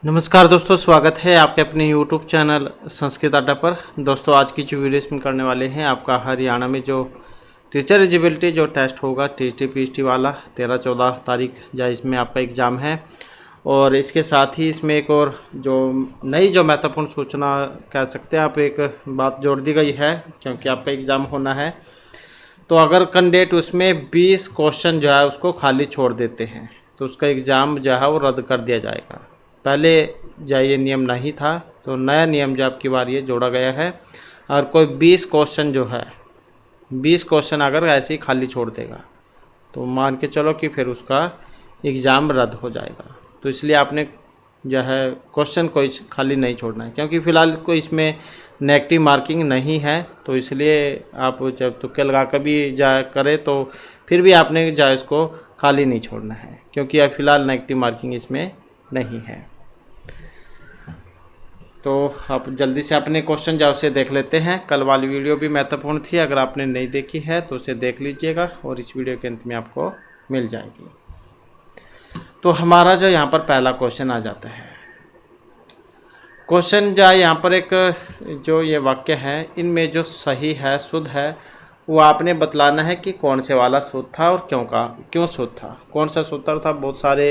नमस्कार दोस्तों, स्वागत है आपके अपने YouTube चैनल संस्कृत अड्डा पर। दोस्तों आज की जो वीडियो इसमें करने वाले हैं, आपका हरियाणा में जो टीचर एलिजिबिलिटी जो टेस्ट होगा टीटी पीएचडी वाला 13-14 तारीख या इसमें आपका एग्ज़ाम है। और इसके साथ ही इसमें एक और जो नई जो महत्वपूर्ण सूचना कह सकते हैं आप, एक बात जोड़ दी गई है क्योंकि आपका एग्ज़ाम होना है। तो अगर कैंडिडेट उसमें 20 क्वेश्चन जो है उसको खाली छोड़ देते हैं तो उसका एग्ज़ाम जो है वो रद्द कर दिया जाएगा। पहले जो ये नियम नहीं था, तो नया नियम जो आपकी बार ये जोड़ा गया है। और कोई 20 क्वेश्चन जो है 20 क्वेश्चन अगर ऐसे ही खाली छोड़ देगा तो मान के चलो कि फिर उसका एग्ज़ाम रद्द हो जाएगा। तो इसलिए आपने जो है क्वेश्चन कोई खाली नहीं छोड़ना है, क्योंकि फ़िलहाल कोई इसमें नेगेटिव मार्किंग नहीं है। तो इसलिए आप जब तुक्के लगा कर भी जा करे तो फिर भी आपने जो है इसको खाली नहीं छोड़ना है, क्योंकि अब फ़िलहाल नेगेटिव मार्किंग इसमें नहीं है। तो आप जल्दी से अपने क्वेश्चन जो उसे देख लेते हैं। कल वाली वीडियो भी महत्वपूर्ण थी, अगर आपने नहीं देखी है तो उसे देख लीजिएगा और इस वीडियो के अंत में आपको मिल जाएगी। तो हमारा जो यहाँ पर पहला क्वेश्चन आ जाता है। क्वेश्चन जो है यहाँ पर एक जो ये वाक्य है, इनमें जो सही है, शुद्ध है, वो आपने बतलाना है कि कौन से वाला शुद्ध था और क्यों शुद्ध था, कौन सा सूत्र था। बहुत सारे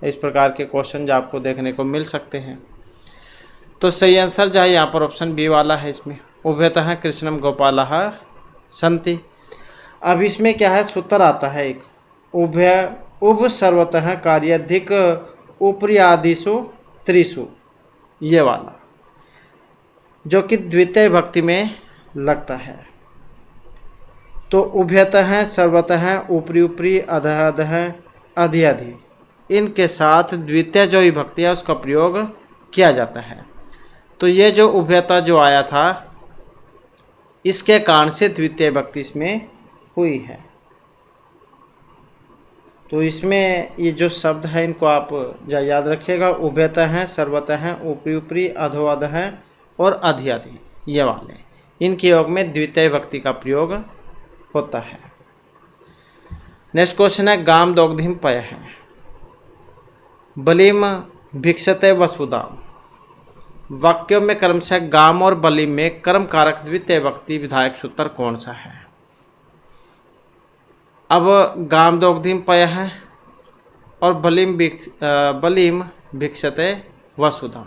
इस प्रकार के क्वेश्चन जो आपको देखने को मिल सकते हैं। तो सही आंसर जो है यहाँ पर ऑप्शन बी वाला है। इसमें उभयतः कृष्णम गोपालः सन्ति। अब इसमें क्या है, सूत्र आता है एक उभ सर्वतः कार्याधिक उपरियादिषु त्रिषु, ये वाला जो कि द्वितीय भक्ति में लगता है। तो उभयतः सर्वतः ऊपरी ऊपरी अधः अधः अधि अधि, इनके साथ द्वितीय जो विभक्ति है उसका प्रयोग किया जाता है। तो ये जो उभयता जो आया था, इसके कारण से द्वितीय विभक्ति इसमें हुई है। तो इसमें ये जो शब्द है इनको आप याद रखिएगा। उभयता है, सर्वतः है, ऊपरी ऊपरी, अधो अधः और अधि अधि, ये वाले इनके योग में द्वितीय विभक्ति का प्रयोग होता है। नेक्स्ट क्वेश्चन है गाम दोग्धिम पय है बलिम भिक्षते वसुधाम। वाक्यों में क्रमशः गाम और बलिम में कर्म कारक द्वितीय विभक्ति विधायक सूत्र कौन सा है। अब गाम दोग्धिम पय है और बलिम भिक्षते वसुधाम,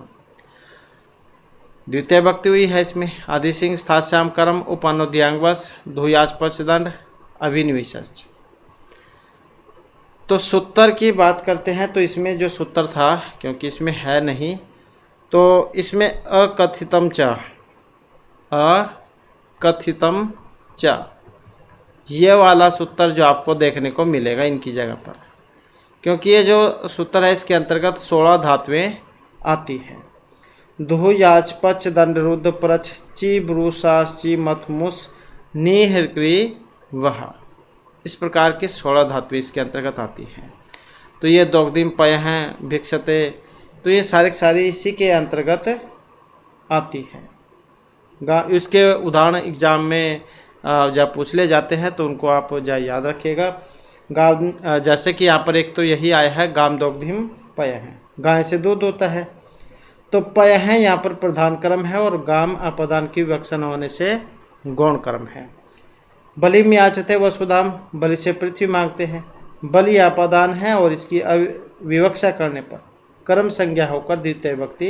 द्वितीय विभक्ति हुई है इसमें। आदि सिंह स्थाश्याम कर्म उपनोद्यांगवश धूयाच पचदंड अभिनिविशच। तो सूत्र की बात करते हैं तो इसमें जो सूत्र था, क्योंकि इसमें है नहीं, तो इसमें अकथितम च ये वाला सूत्र जो आपको देखने को मिलेगा इनकी जगह पर, क्योंकि ये जो सूत्र है इसके अंतर्गत 16 धातुएं आती हैं। दुह याच पच दंड रुद्ध प्रच ची ब्रूसास ची मत मुस निहृक्री वह, इस प्रकार के 16 धातुएं इसके अंतर्गत आती हैं। तो ये दोग्धिम पय हैं, भिक्षते, तो ये सारी इसी के अंतर्गत आती है। इसके उदाहरण एग्जाम में जब पूछ ले जाते हैं तो उनको आप याद रखिएगा। गाँव जैसे कि यहाँ पर एक तो यही आया है, गाम दोग्धिम पय है, गाय से दूध होता है। तो पय है यहाँ पर प्रधान क्रम है और गाम अपदान की विवक्षण होने से गौण क्रम है। बलि में याचते वसुधाम, बलि से पृथ्वी मांगते हैं। बलि अपदान है और इसकी विवक्षा करने पर कर्म संज्ञा होकर द्वितीय विभक्ति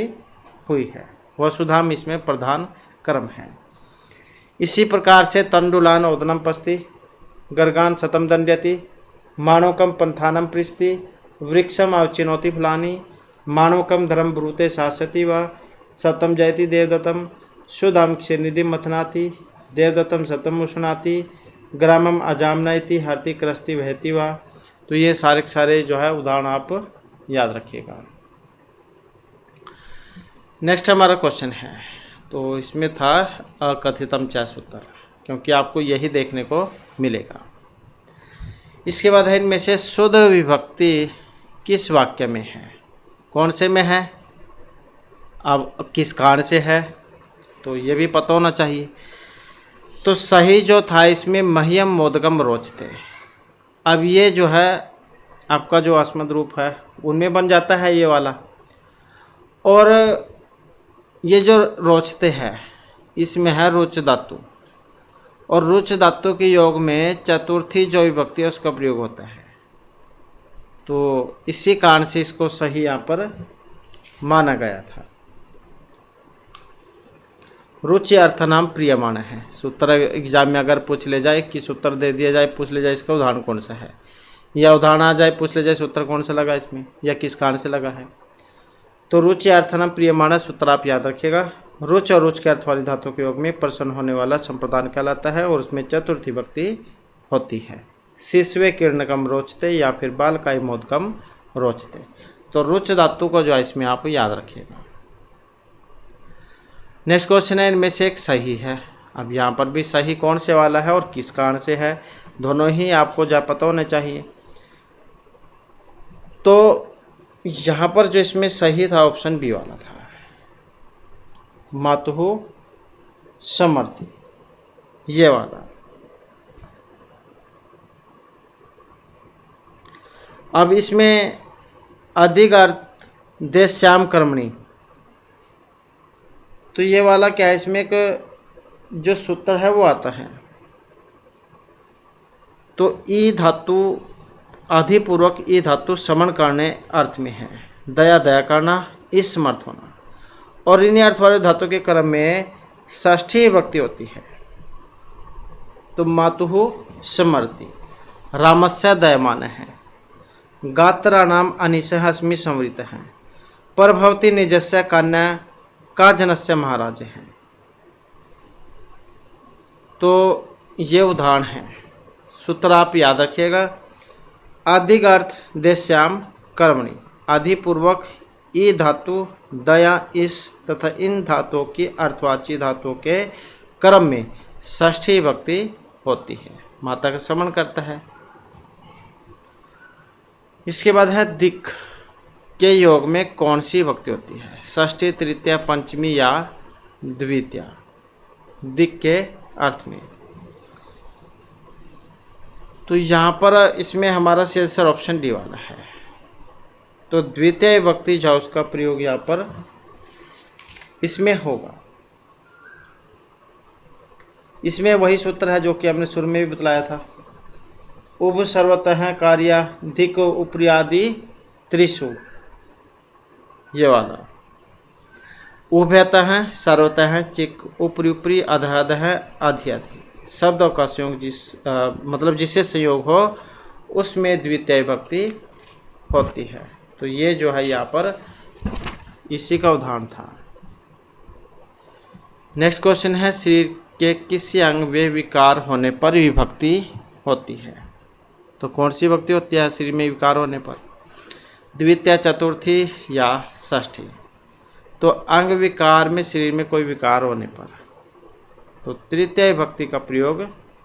हुई है। वसुधाम इसमें प्रधान कर्म है। इसी प्रकार से तंडुलान ओदनम पस्ति, गर्गान शतम दंड्यति, मानोकम पंथानम पृष्ठि, वृक्षम अवचिनोति फलानी, मानोकम धर्म ब्रूते शास्यति व सतम जयति देवदत्तम, शुद्धम क्षनिधि मथनाति, देवदत्तम सतम उष्णाति, ग्रामम अजामनयति हरति क्रस्ति वहति व। तो ये सारे जो है उदाहरण आप याद रखिएगा। नेक्स्ट हमारा क्वेश्चन है, तो इसमें था अकथितम च सूत्र, क्योंकि आपको यही देखने को मिलेगा। इसके बाद है इनमें से शुद्ध विभक्ति किस वाक्य में है, कौन से में है, अब किस कारण से है, तो ये भी पता होना चाहिए। तो सही जो था इसमें मह्यम मोदकम रोचते। अब ये जो है आपका जो अस्मद रूप है उनमें बन जाता है ये वाला। और ये जो रोचते हैं इसमें है रुच धातु, और रुच धातु के योग में चतुर्थी जो विभक्ति है उसका प्रयोग होता है। तो इसी कारण से इसको सही यहाँ पर माना गया था। रुचि अर्थ नाम प्रियमाण है। सूत्र एग्जाम में अगर पूछ ले जाए कि सूत्र दे दिया जाए, पूछ ले जाए इसका उदाहरण कौन सा है, या उदाहरण आ जाए पूछ ले जाए सूत्र कौन सा लगा इसमें या किस कारण से लगा है, तो रुचि अर्थ नाम प्रियमाण सूत्र आप याद रखिएगा। रुच और रुच के अर्थ वाली धातु के योग में प्रसन्न होने वाला संप्रदान कहलाता है और उसमें चतुर्थी भक्ति होती है। शिशवे किरणकम रोचते या फिर बाल काय मोदकम रोचते। तो रुच धातु को जो है इसमें आप याद रखिएगा। नेक्स्ट क्वेश्चन है, इनमें से एक सही है। अब यहाँ पर भी सही कौन से वाला है और किस कारण से है, दोनों ही आपको जा पता होने चाहिए। तो यहाँ पर जो इसमें सही था ऑप्शन बी वाला था, मातुः समर्थि, ये वाला। अब इसमें अधिक अर्थ देश्याम कर्मणि, तो ये वाला क्या है, इसमें एक जो सूत्र है वो आता है, तो ई धातु आधिपूर्वक ई धातु समन करने अर्थ में है, दया दया करना, इस समर्थ होना, और इन्हीं अर्थ वाले धातु के क्रम में षष्ठी विभक्ति होती है। तो मातुः समर्ति, रामस्य दयमान है, गात्रा नाम अनिशः अस्मि संवृत है, परभवती निजस्य कन्या का जनस्य महाराज है। तो ये उदाहरण है, सूत्र आप याद रखिएगा। आदिग अर्थ देश्याम कर्मणि, आदिपूर्वक ई धातु दया इस तथा इन धातुओं की अर्थवाची धातुओं के क्रम में षष्ठी विभक्ति होती है, माता का समन करता है। इसके बाद है दिक् के योग में कौन सी विभक्ति होती है, षष्ठी तृतीया पंचमी या द्वितीया, दिक् के अर्थ में। तो यहाँ पर इसमें हमारा आंसर ऑप्शन डी वाला है। तो द्वितीय विभक्ति जो उसका प्रयोग यहाँ पर इसमें होगा। इसमें वही सूत्र है जो कि हमने शुरू में भी बतलाया था, उभ सर्वतः कार्या धिक उपरियादि त्रिषु, ये वाला। उभयतः सर्वतः चिक उपरि उपरि अधः अधः अधि अधि, शब्दों का संयोग मतलब जिससे संयोग हो उसमें द्वितीय विभक्ति होती है। तो ये जो है यहाँ पर इसी का उदाहरण था। नेक्स्ट क्वेश्चन है, शरीर के किसी अंग में विकार होने पर विभक्ति होती है। तो कौन सी विभक्ति होती है शरीर में विकार होने पर, द्वितीय चतुर्थी या षष्ठी। तो अंग विकार में शरीर में कोई विकार होने पर तो तृतीय विभक्ति का प्रयोग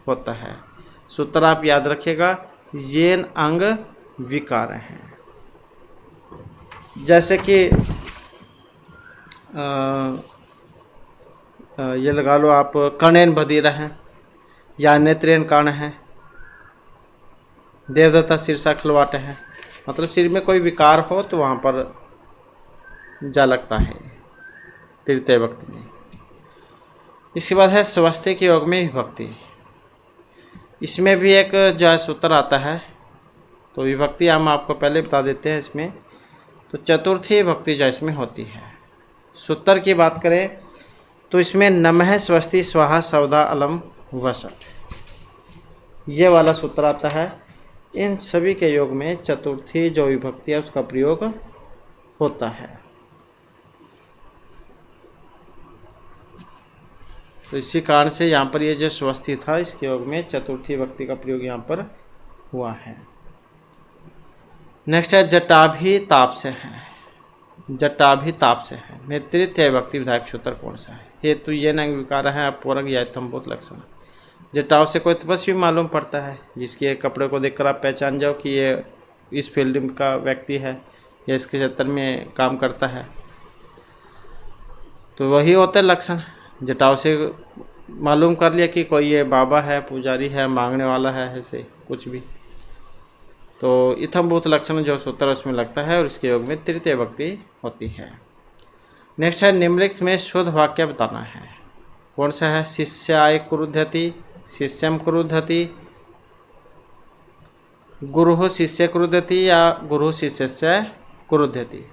होता है। सूत्र आप याद रखिएगा, येन अंग विकार हैं। जैसे कि ये लगा लो आप, कर्णेन बधिर हैं या नेत्रेन कर्ण है, देवदत्ता शीर्षा खिलवाटे हैं, मतलब शरीर में कोई विकार हो तो वहाँ पर जा लगता है तृतीय विभक्ति में। इसके बाद है स्वस्ति के योग में विभक्ति। इसमें भी एक जो सूत्र आता है, तो विभक्ति हम आपको पहले बता देते हैं इसमें। तो चतुर्थी विभक्ति जो इसमें होती है। सूत्र की बात करें तो इसमें नमः स्वस्ति स्वाहा सवधा अलम वसट, ये वाला सूत्र आता है। इन सभी के योग में चतुर्थी जो विभक्ति है उसका प्रयोग होता है। तो इसी कारण से यहाँ पर ये जो स्वस्ति था इसके योग में चतुर्थी विभक्ति का प्रयोग यहाँ पर हुआ है। नेक्स्ट है जटाभि ताप से है, जटाभि ताप से है में तृतीय विभक्ति विधायक सूत्र कौन सा है। हेतु ये नंग विकार है अपौरग या तंबोत लक्षण। जटाव से कोई तपस्वी मालूम पड़ता है जिसके कपड़े को देखकर आप पहचान जाओ कि ये इस फील्ड का व्यक्ति है या इसके क्षेत्र में काम करता है, तो वही होते लक्षण। जटाव से मालूम कर लिया कि कोई ये बाबा है, पुजारी है, मांगने वाला है, ऐसे कुछ भी। तो इथम्भूत लक्षण जो सूत्र उसमें लगता है और इसके योग में तृतीय विभक्ति होती है। नेक्स्ट है निम्नलिखित में शुद्ध वाक्य बताना है। कौन सा है? शिष्याय क्रुध्यति, शिष्यम क्रुध्यति, गुरु शिष्य क्रुध्यति या गुरु शिष्यस्य क्रुध्यति।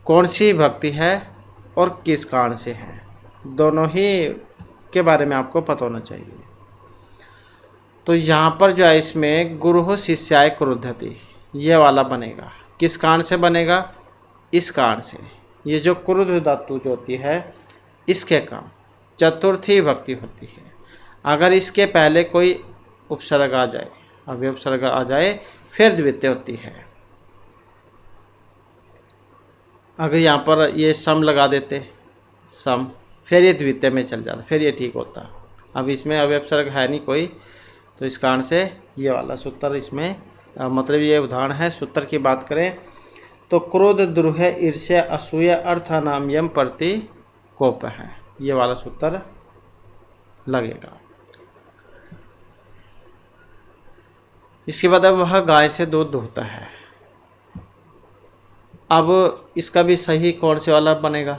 कौन सी भक्ति है और किस कारण से है, दोनों ही के बारे में आपको पता होना चाहिए। तो यहाँ पर जो है इसमें गुरु शिष्याय क्रुध्यति ये वाला बनेगा। किस कारण से बनेगा? इस कारण से। ये जो क्रुद्ध धातु जो होती है इसके काम चतुर्थी भक्ति होती है। अगर इसके पहले कोई उपसर्ग आ जाए, अभी उपसर्ग आ जाए, फिर द्वितीय होती है। अगर यहाँ पर ये सम लगा देते, सम, फिर ये द्वितीय में चल जाता, फिर ये ठीक होता। अब इसमें अभी उपसर्ग है नहीं कोई, तो इस कारण से ये वाला सूत्र इसमें मतलब ये उदाहरण है। सूत्र की बात करें तो क्रोध, द्रोह, ईर्ष्या, असूया, अर्थानाम यम प्रति कोप है, ये वाला सूत्र लगेगा। इसके बाद अब वह गाय से दूध दुहता है। अब इसका भी सही कौन से वाला बनेगा?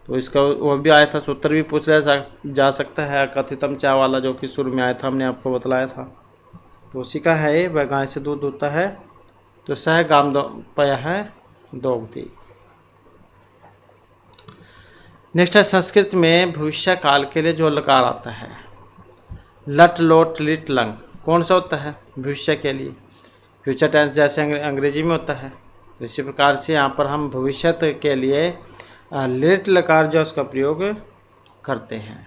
तो इसका वो भी आया था, सूत्र भी पूछ लिया जा सकता है। कथितम चा वाला जो कि शुरू में आया था, हमने आपको बतलाया था, तो उसी का है। वह गाय से दूध दुहता है, तो सह गाम पया है दोग्धी। नेक्स्ट है संस्कृत में भविष्य काल के लिए जो लकार आता है, लट, लोट, लिट, लंग, कौन सा होता है भविष्य के लिए? फ्यूचर टेंस जैसे अंग्रेजी में होता है, तो इसी प्रकार से यहाँ पर हम भविष्य के लिए लिट लकार जो उसका प्रयोग करते हैं।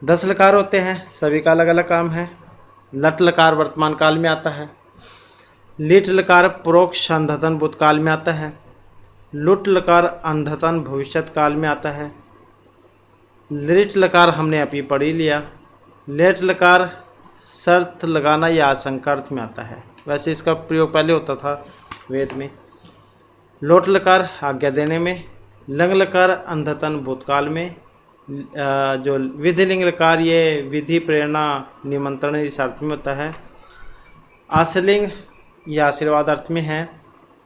10 लकार होते हैं, सभी का अलग अलग काम है। लट लकार वर्तमान काल में आता है, लिट लकार प्रोक्ष अंधतन भूतकाल में आता है, लुट लकार अंधतन भविष्यत काल में आता है, लिट लकार हमने अभी पढ़ ही लिया, लेट लकार शर्त लगाना या आशंका अर्थ में आता है, वैसे इसका प्रयोग पहले होता था वेद में। लोट लकार आज्ञा देने में, लंग लकार अंधतन भूतकाल में, जो विधिलिंग लकार ये विधि, प्रेरणा, निमंत्रण इस अर्थ में होता है। आश्रलिंग या आशीर्वाद अर्थ में है।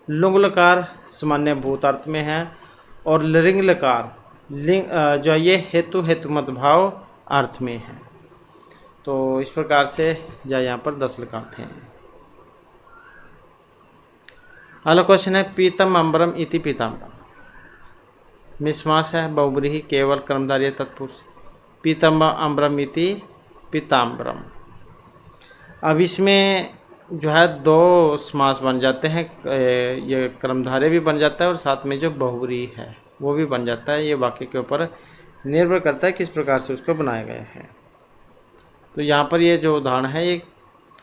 लुंग लकार सामान्य भूत अर्थ में है। और लिंग लकार लिंग जो ये हेतु हेतुमत भाव अर्थ में है। तो इस प्रकार से यहाँ पर 10 लकार थे। अगला क्वेश्चन है पीतम अम्बरम इति पीताम्बरम। मिसमास है, बहुब्रीहि, केवल, कर्मधारय, तत्पुरुष। पीतम अम्बरम इति पीताम्बरम। अब इसमें जो है 2 समास बन जाते हैं, ये कर्मधारय भी बन जाता है और साथ में जो बहुब्रीहि है वो भी बन जाता है। ये वाक्य के ऊपर निर्भर करता है किस प्रकार से उसको बनाया गया है। तो यहाँ पर ये जो उदाहरण है ये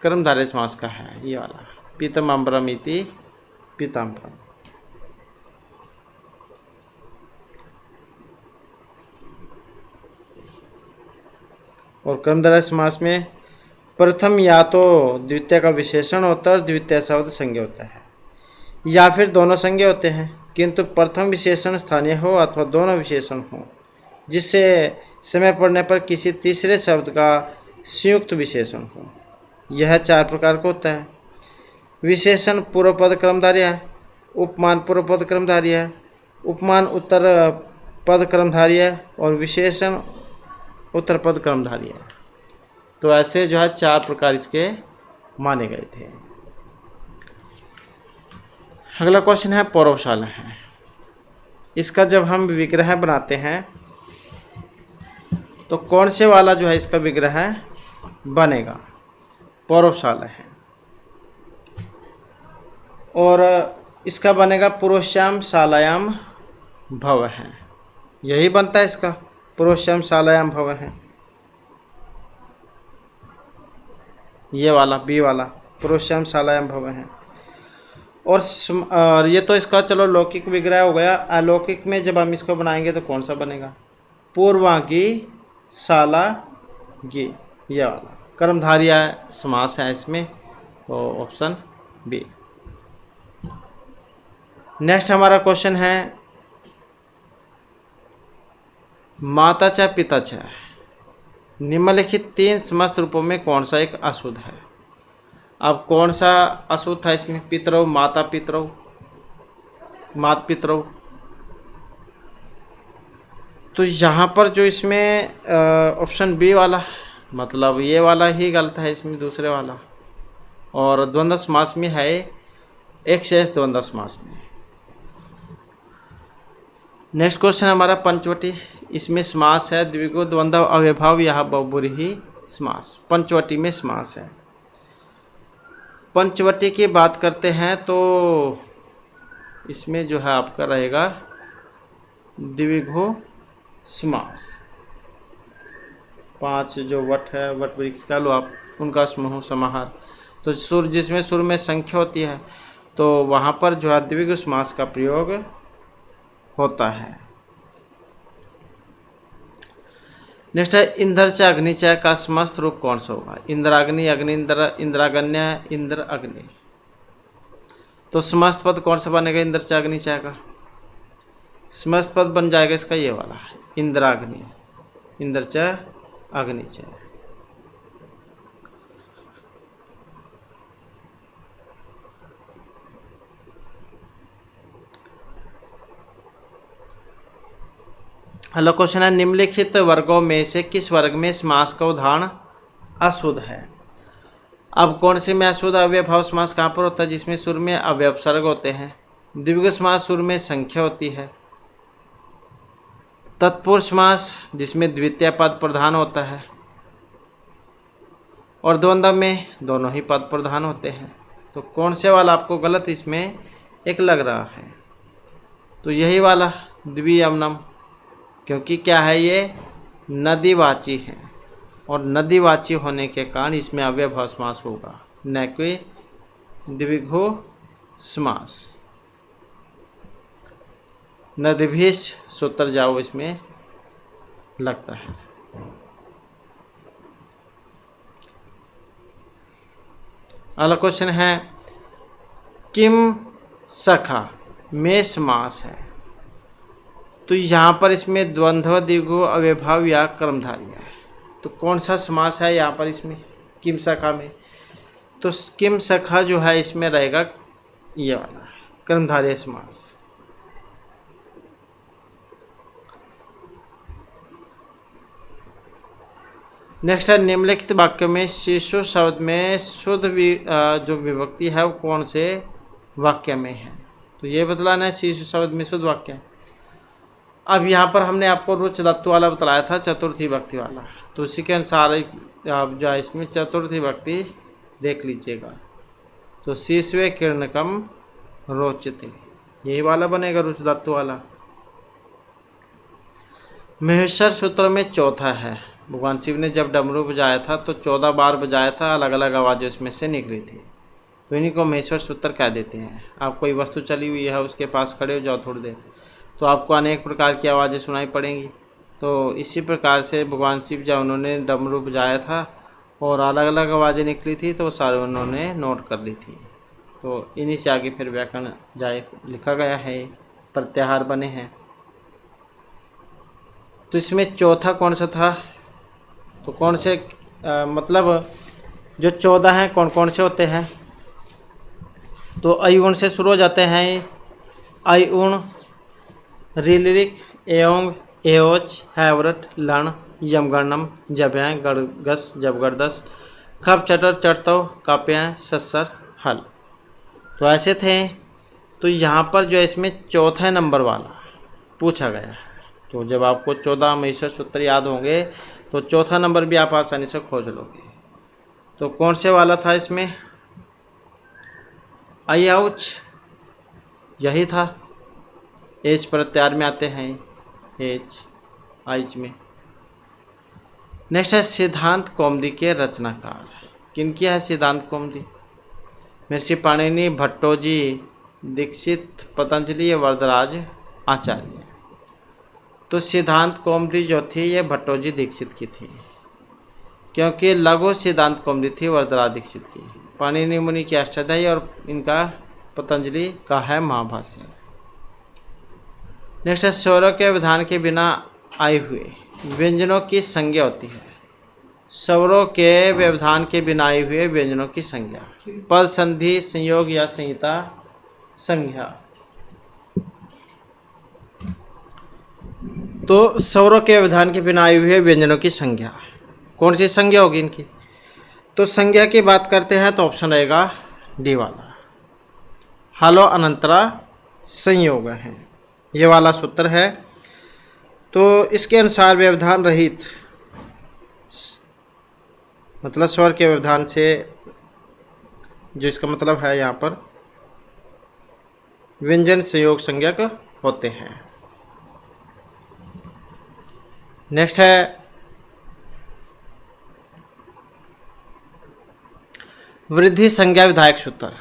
कर्मधारय समास का है, ये वाला पीतम अम्बरम इति पीताम्बरम। और कर्मधारय समास में प्रथम या तो द्वितीय का विशेषण होता है और द्वितीय शब्द संज्ञा होता है, या फिर दोनों संज्ञा होते हैं किंतु प्रथम विशेषण स्थानीय हो अथवा दोनों विशेषण हो, जिससे समय पड़ने पर किसी तीसरे शब्द का संयुक्त विशेषण हो। यह 4 प्रकार का होता है। विशेषण पूर्व पद कर्मधारय है, उपमान पूर्व पद कर्मधारय है, उपमान उत्तर पद कर्मधारय है और विशेषण उत्तर पद कर्मधारय है। तो ऐसे जो है 4 प्रकार इसके माने गए थे। अगला क्वेश्चन है पौरवशाला है। इसका जब हम विग्रह बनाते हैं तो कौन से वाला जो है इसका विग्रह बनेगा? पौरवशाला है। और इसका बनेगा पुरुषाम शालायाम भव है, यही बनता है इसका, पुरुषाम शालायाम भव है, ये वाला बी वाला पुरुषाम शालायाम भव है। और ये तो इसका चलो लौकिक विग्रह हो गया। अलौकिक में जब हम इसको बनाएंगे तो कौन सा बनेगा? पूर्वांगी शालागी, ये वाला कर्मधारय समास है इसमें, तो ऑप्शन बी। नेक्स्ट हमारा क्वेश्चन है माता च पिता च निम्नलिखित 3 समस्त रूपों में कौन सा एक अशुद्ध है? अब कौन सा अशुद्ध था इसमें? पितरौ, माता पितरौ, मात पितरौ। तो यहाँ पर जो इसमें ऑप्शन बी वाला, मतलब ये वाला ही गलत है इसमें, दूसरे वाला। और द्वंद्व समास में है एक शेष द्वंद्व समास में। नेक्स्ट क्वेश्चन हमारा पंचवटी। इसमें समास है द्विगु द्वंद्व अव्ययभाव यह बहुब्रीहि समास। पंचवटी में समास है। पंचवटी की बात करते हैं तो इसमें जो है आपका रहेगा द्विगु समास। 5 जो वट है, वट वृक्ष का लो आप, उनका समूह समाहार। तो सुर, जिसमें सुर में संख्या होती है तो वहाँ पर जो है द्विगु समास का प्रयोग होता है। नेक्स्ट है इंद्र च अग्नि च का समस्त रूप कौन सा होगा? इंद्राग्नि, अग्नि इंद्र, इंद्रागण्य, इंद्र अग्नि। तो समस्त पद कौन सा बनेगा इंद्र च अग्नि च का? समस्त पद बन जाएगा इसका ये वाला, इंद्राग्नि, इंद्र च अग्नि च। अगला क्वेश्चन है निम्नलिखित वर्गों में से किस वर्ग में समास का उदाहरण अशुद्ध है? अब कौन से में अशुद्ध अव्ययभाव समास कहाँ पर होता है? जिसमें सुर में अव्यपसर्ग होते हैं। द्विगु समास सुर में संख्या होती है। तत्पुरुष समास जिसमें द्वितीय पद प्रधान होता है। और द्वंद्व में दोनों ही पद प्रधान होते हैं। तो कौन से वाला आपको गलत इसमें एक लग रहा है? तो यही वाला द्वियमनम, क्योंकि क्या है ये नदीवाची है और नदीवाची होने के कारण इसमें अव्ययभाव समास होगा, न कि द्विगु समास। नदीभीष सूत्र जाओ इसमें लगता है। अगला क्वेश्चन है किम सखा में समास है। तो यहाँ पर इसमें द्वंद्व द्विगु अव्ययभाव या कर्मधारय है। तो कौन सा समास है यहाँ पर इसमें किम सखा में? तो किम सखा जो है इसमें रहेगा ये वाला कर्मधारय समास। नेक्स्ट है निम्नलिखित वाक्य में शिशु शब्द में शुद्ध जो विभक्ति है वो कौन से वाक्य में है? तो ये बतलाना है शिशु शब्द में शुद्ध वाक्य है। अब यहाँ पर हमने आपको रुच धातु वाला बतलाया था, चतुर्थी विभक्ति वाला। तो उसी के अनुसार आप जो है इसमें चतुर्थी विभक्ति देख लीजिएगा। तो शीर्षवे किरणकम रोचते, यही वाला बनेगा रुच धातु वाला। महेश्वर सूत्र में चौथा है। भगवान शिव ने जब डमरू बजाया था तो 14 बार बजाया था, अलग अलग आवाज़ें उसमें से निकली थी। तो इन्हीं को महेश्वर सूत्र कह देते हैं। आप कोई वस्तु चली हुई है, उसके पास खड़े हो जाओ थोड़ी देर, तो आपको अनेक प्रकार की आवाज़ें सुनाई पड़ेंगी। तो इसी प्रकार से भगवान शिव जब उन्होंने डमरू बजाया था और अलग अलग आवाज़ें निकली थी तो सारे उन्होंने नोट कर ली थी। तो इन्हीं से आगे फिर व्याकरण जाए लिखा गया है, प्रत्याहार बने हैं। तो इसमें चौथा कौन सा था? तो कौन से मतलब जो 14 हैं कौन कौन से होते हैं? तो अयुण से शुरू हो जाते हैं। अयुण, रिलिरिक, एओंग, एओच, हैवरट, लण, यमगणम, जभ्याँ, गड़गस, जबगरदस, खप, चटर, चटतव, काप्याँ, सस्सर, हल। तो ऐसे थे। तो यहाँ पर जो इसमें चौथा नंबर वाला पूछा गया है। तो जब आपको 14 महेश्वर सूत्र याद होंगे तो चौथा नंबर भी आप आसानी से खोज लोगे। तो कौन से वाला था इसमें? अयाउच, यही था। एच प्रत्याहार में आते हैं, एच आइच में। नेक्स्ट है सिद्धांत कौमुदी के रचनाकार। किनकी है सिद्धांत कौमुदी? महर्षि पाणिनि, भट्टोजी, दीक्षित, पतंजलि, वरदराज आचार्य। तो सिद्धांत कौमुदी जो थी ये भट्टोजी दीक्षित की थी, क्योंकि लघु सिद्धांत कौमुदी थी वरदराज दीक्षित की। पाणिनि मुनि की अष्टाध्यायी और इनका पतंजलि का है महाभाष्य। नेक्स्ट है स्वरों के विधान के बिना आए हुए व्यंजनों की संज्ञा होती है। स्वरों के व्यवधान के बिनाए हुए व्यंजनों की संज्ञा। पद संधि संयोग या संहिता संज्ञा। तो स्वरों के व्यवधान के बिनाए हुए व्यंजनों की संज्ञा, कौन सी संज्ञा होगी इनकी? तो संज्ञा की बात करते हैं तो ऑप्शन रहेगा डी वाला, हलो अनंतरा संयोग है, ये वाला सूत्र है। तो इसके अनुसार व्यवधान रहित, मतलब स्वर के व्यवधान से, जो इसका मतलब है यहाँ पर व्यंजन संयोग संज्ञक होते हैं। नेक्स्ट है वृद्धि संज्ञा विधायक सूत्र।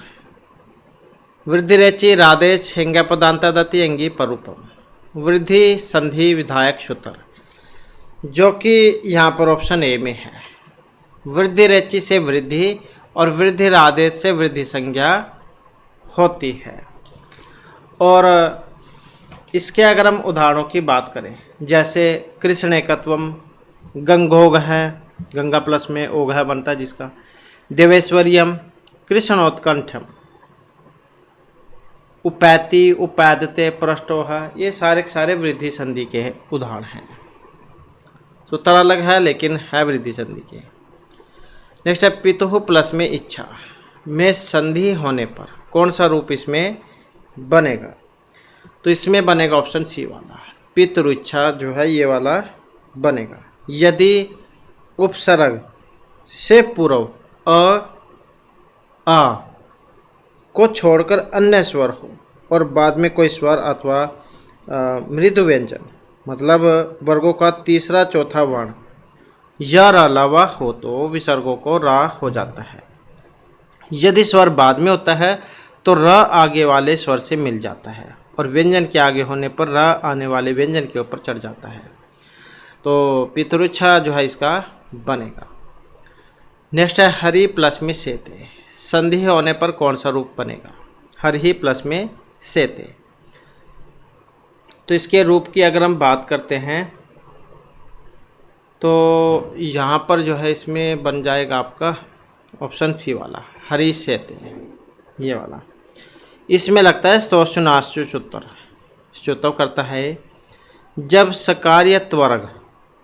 वृद्धि रेचि राधेच हेंगा पदांता दति अंगी परूपम। वृद्धि संधि विधायक सूत्र, जो कि यहाँ पर ऑप्शन ए में है। वृद्धि रेचि से वृद्धि और वृद्धि राधेच से वृद्धि संज्ञा होती है। और इसके अगर हम उदाहरणों की बात करें, जैसे कृष्णेकत्वम, गंगोग है, गंगा प्लस में ओघ है बनता है जिसका, देवेश्वरियम, कृष्णोत्कंठम, उपैति उपैदते पृष्ठोह, ये सारे वृद्धि संधि के उदाहरण हैं। सूत्र अलग है लेकिन है वृद्धि संधि के। नेक्स्ट है पितुः प्लस में इच्छा में संधि होने पर कौन सा रूप इसमें बनेगा? तो इसमें बनेगा ऑप्शन सी वाला, पितृइच्छा जो है ये वाला बनेगा। यदि उपसर्ग से पूर्व आ को छोड़कर अन्य स्वर हो और बाद में कोई स्वर अथवा मृदु व्यंजन, मतलब वर्गों का तीसरा चौथा वर्ण या रा अलावा हो तो विसर्गों को रा हो जाता है। यदि स्वर बाद में होता है तो र आगे वाले स्वर से मिल जाता है और व्यंजन के आगे होने पर र आने वाले व्यंजन के ऊपर चढ़ जाता है। तो पितृइच्छा जो है इसका बनेगा। नेक्स्ट है हरि प्लस में सेते, संधि होने पर कौन सा रूप बनेगा? हरि प्लस में सेते। तो इसके रूप की अगर हम बात करते हैं तो यहाँ पर जो है इसमें बन जाएगा आपका ऑप्शन सी वाला, हरि सेते, ये वाला। इसमें लगता है स्तोषनाश्चु सूत्र, सूत्र करता है जब सकार या त्वरग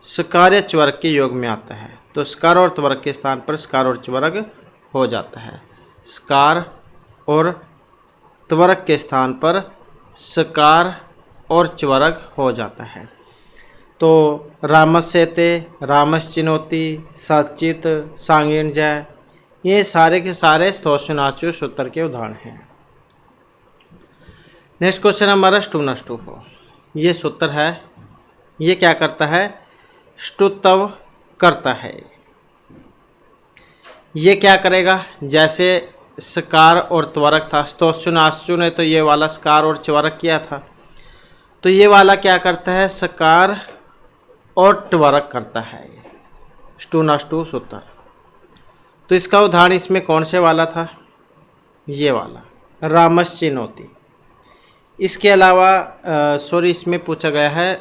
सकार या च्वर्ग के योग में आता है तो स्कार और त्वरग के स्थान पर स्कार और च्वर्ग हो जाता है। स्कार और त्वरग के स्थान पर सकार और च्वर्ग हो जाता है। तो रामस्यते, रामश्चिनोति, सचित, सांगीण जय, ये सारे के सारे स्तोषनाश्चु सूत्र के उदाहरण हैं। नेक्स्ट क्वेश्चन हमारा स्टूनष्टु हो, ये सूत्र है, ये क्या करता है? ष्टुत्व करता है। ये क्या करेगा? जैसे सकार और त्वरक था, स्तोषनाश्चु ने तो ये वाला सकार और च्वर्ग किया था, तो ये वाला क्या करता है? सकार और त्वरक करता है, स्टूनष्टु सूत्र। तो इसका उदाहरण इसमें कौन से वाला था? ये वाला रामश्चिनोति। इसके अलावा सॉरी इसमें पूछा गया है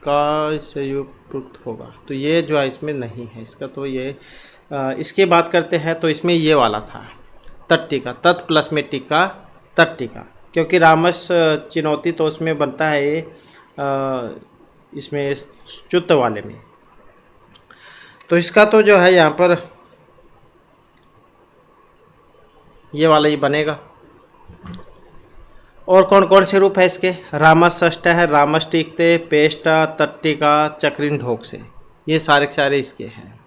का संयुक्त होगा, तो ये जो है इसमें नहीं है इसका। तो ये इसकी बात करते हैं तो इसमें ये वाला था तट्टिका, तत् प्लस में टिका तट्टिका, क्योंकि रामस चिनौती तो उसमें बनता है इसमें च्युत वाले में। तो इसका तो जो है यहाँ पर ये वाला ही बनेगा। और कौन कौन से रूप है इसके? रामष्ट है, रामष्टिकते, पेष्टा, तट्टिका, चक्रिन ढोक से, ये सारे के सारे इसके हैं।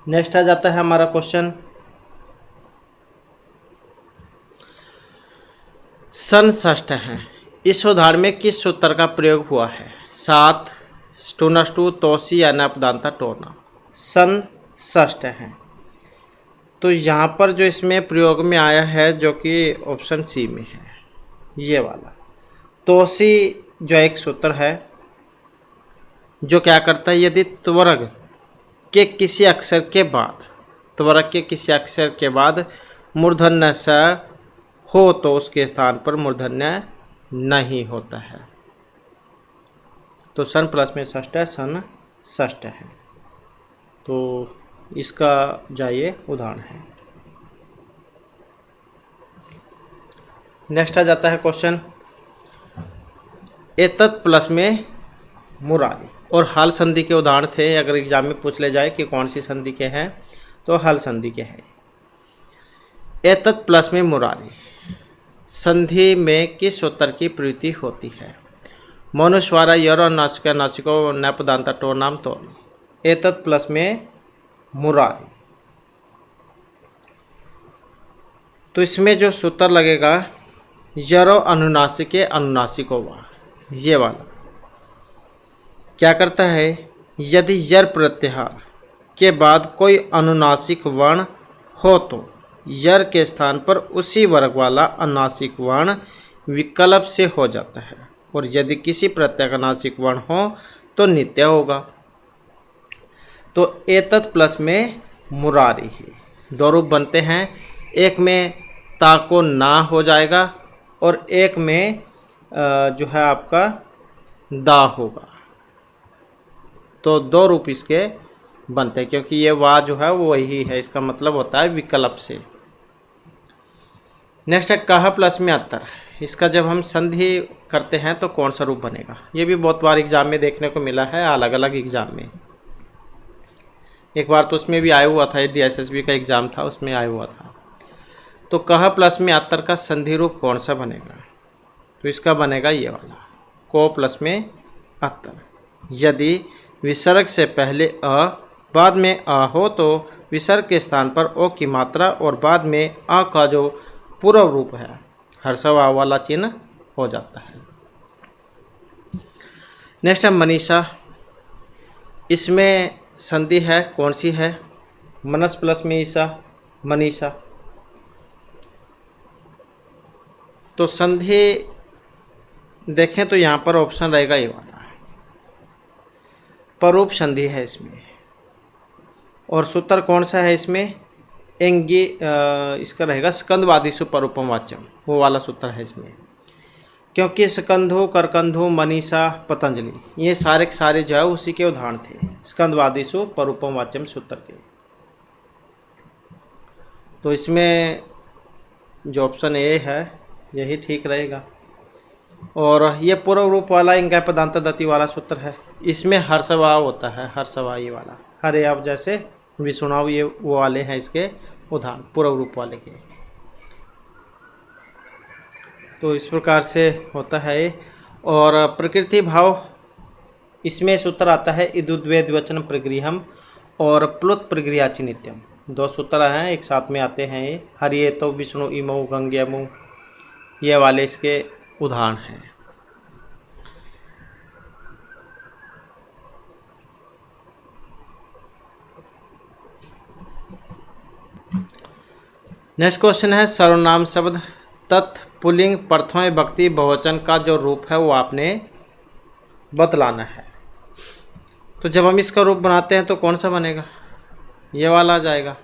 नेक्स्ट आ जाता है हमारा क्वेश्चन सन षष्ठ है। इस उदाहरण में किस सूत्र का प्रयोग हुआ है? सात, स्टूनष्टु, तोसी या नपदांता टोना। सन षष्ठ है, तो यहाँ पर जो इसमें प्रयोग में आया है जो कि ऑप्शन सी में है, ये वाला तोसी जो एक सूत्र है जो क्या करता है? यदि त्वरग के किसी अक्षर के बाद, त्वरग के किसी अक्षर के बाद मूर्धन्य स हो तो उसके स्थान पर मूर्धन्य नहीं होता है। तो सन प्लस में षष्ठ है, सन षष्ठ है। तो इसका जाइए उदाहरण है। नेक्स्ट आ जाता है क्वेश्चन एतत् प्लस में मुरारी। और हल संधि के उदाहरण थे, अगर एग्जाम में पूछ ले जाए कि कौन सी संधि के हैं तो हल संधि के हैं। एतत् प्लस में मुरारी संधि में किस सूत्र की प्रयुक्ति होती है? मनुस्वारा यरो नासिका नासिको नपदांता टो नाम तो। एतत् प्लस में मुरारी, तो इसमें जो सूत्र लगेगा यरो अनुनासिके अनुनासिको वा, ये वाला क्या करता है, यदि यर प्रत्याहार के बाद कोई अनुनासिक वर्ण हो तो यर के स्थान पर उसी वर्ग वाला अनुनासिक वर्ण विकल्प से हो जाता है, और यदि किसी प्रत्यय का नासिक वर्ण हो तो नित्य होगा। तो एतत् प्लस में मुरारी ही दो रूप बनते हैं, एक में ता को ना हो जाएगा और एक में जो है आपका दा होगा। तो दो रूप इसके बनते हैं, क्योंकि ये वा जो है वो वही है, इसका मतलब होता है विकल्प से। नेक्स्ट है कहा प्लस में अत्तर। इसका जब हम संधि करते हैं तो कौन सा रूप बनेगा? ये भी बहुत बार एग्जाम में देखने को मिला है, अलग अलग एग्जाम में। एक बार तो उसमें भी आया हुआ था, DSSB का एग्जाम था उसमें आया हुआ था। तो कहा प्लस में अत्तर का संधि रूप कौन सा बनेगा? तो इसका बनेगा ये वाला, को प्लस में अत्तर। यदि विसर्ग से पहले अ बाद में आ हो तो विसर्ग के स्थान पर ओ की मात्रा और बाद में आ का जो पूर्व रूप है हर्षव आ वाला चिन्ह हो जाता है। नेक्स्ट है मनीषा। इसमें संधि है कौन सी है? मनस प्लस में ईसा, मनीषा। तो संधि देखें तो यहाँ पर ऑप्शन रहेगा ये वाला, परूप संधि है इसमें। और सूत्र कौन सा है इसमें? एंगी इसका रहेगा स्कंदवादिषु परूपम वाच्यम, वो वाला सूत्र है इसमें। क्योंकि स्कंधो, करकंधो, मनीषा, पतंजलि ये सारे के सारे जो है उसी के उदाहरण थे, स्कंदवादिषु परूपम वाच्यम सूत्र के। तो इसमें जो ऑप्शन ए है यही ठीक रहेगा। और ये पूर्व रूप वाला इंगा पदांत दति वाला सूत्र है, इसमें हर्षवाव होता है, हर्षवाव ये वाला, हरे अब जैसे विष्णुनाव, ये वो वाले हैं इसके उदाहरण पूर्व रूप वाले के। तो इस प्रकार से होता है। और प्रकृति भाव इसमें सूत्र आता है इदुद्वेद वचन प्रगृहम और प्लुत प्रगृहाचि नित्यम, दो सूत्र हैं एक साथ में आते हैं। ये हरिये तो विष्णु इमो गंगेमु, ये वाले इसके उदाहरण हैं। नेक्स्ट क्वेश्चन है सर्वनाम शब्द तत्पुलिंग प्रथम विभक्ति बहुवचन का जो रूप है वो आपने बतलाना है। तो जब हम इसका रूप बनाते हैं तो कौन सा बनेगा? ये वाला आ जाएगा।